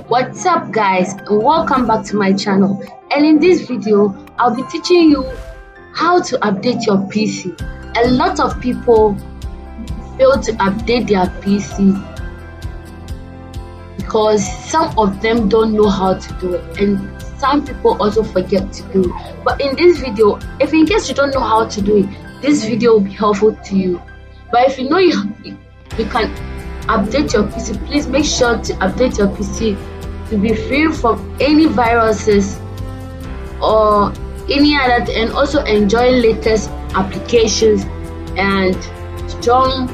What's up guys, and welcome back to my channel. And in this video I'll be teaching you how to update your PC. A lot of people fail to update their PC because some of them don't know how to do it, and some people also forget to do it. But in this video, if in case you don't know how to do it, this video will be helpful to you. But if you know you can update your PC, please make sure to update your PC to be free from any viruses or any other, and also enjoy latest applications and strong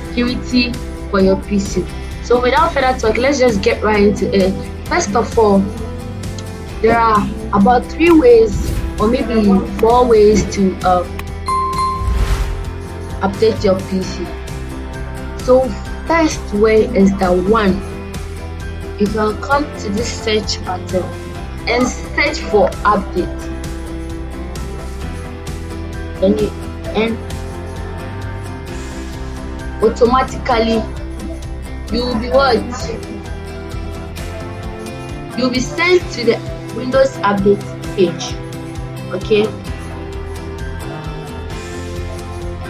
security for your PC. So without further talk, let's just get right into it. First of all, there are about 3 ways or maybe 4 ways to update your PC. So first way is the one, you can come to this search button and search for update, and automatically you'll be sent to the Windows update page. Okay,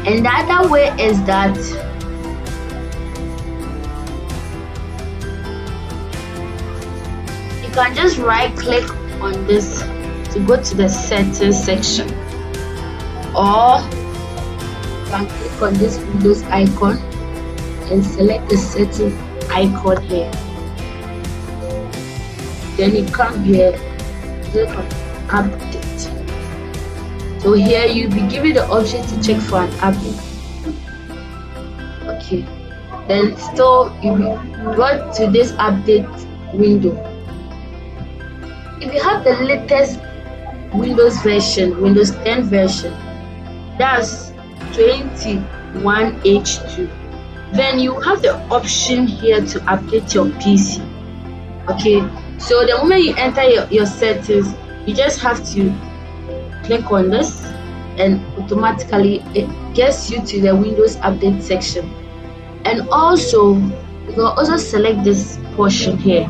and the other way is that you can just right click on this to go to the settings section, or you can click on this Windows icon and select the setting icon here. Then you come here, click on update. So here you'll be given the option to check for an update. Okay, then still you'll be brought to this update window. If you have the latest Windows version, Windows 10 version, that's 21H2, then you have the option here to update your PC. Okay, so the moment you enter your settings, you just have to click on this, and automatically it gets you to the Windows update section. And also you can also select this portion here,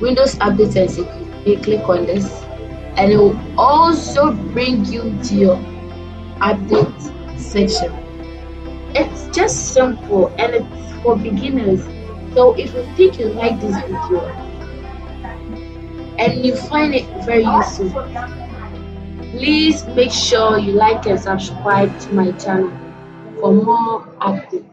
Windows update and security. You click on this and it will also bring you to your update section. It's just simple and it's for beginners. So if you think you like this video and you find it very useful, please make sure you like and subscribe to my channel for more updates.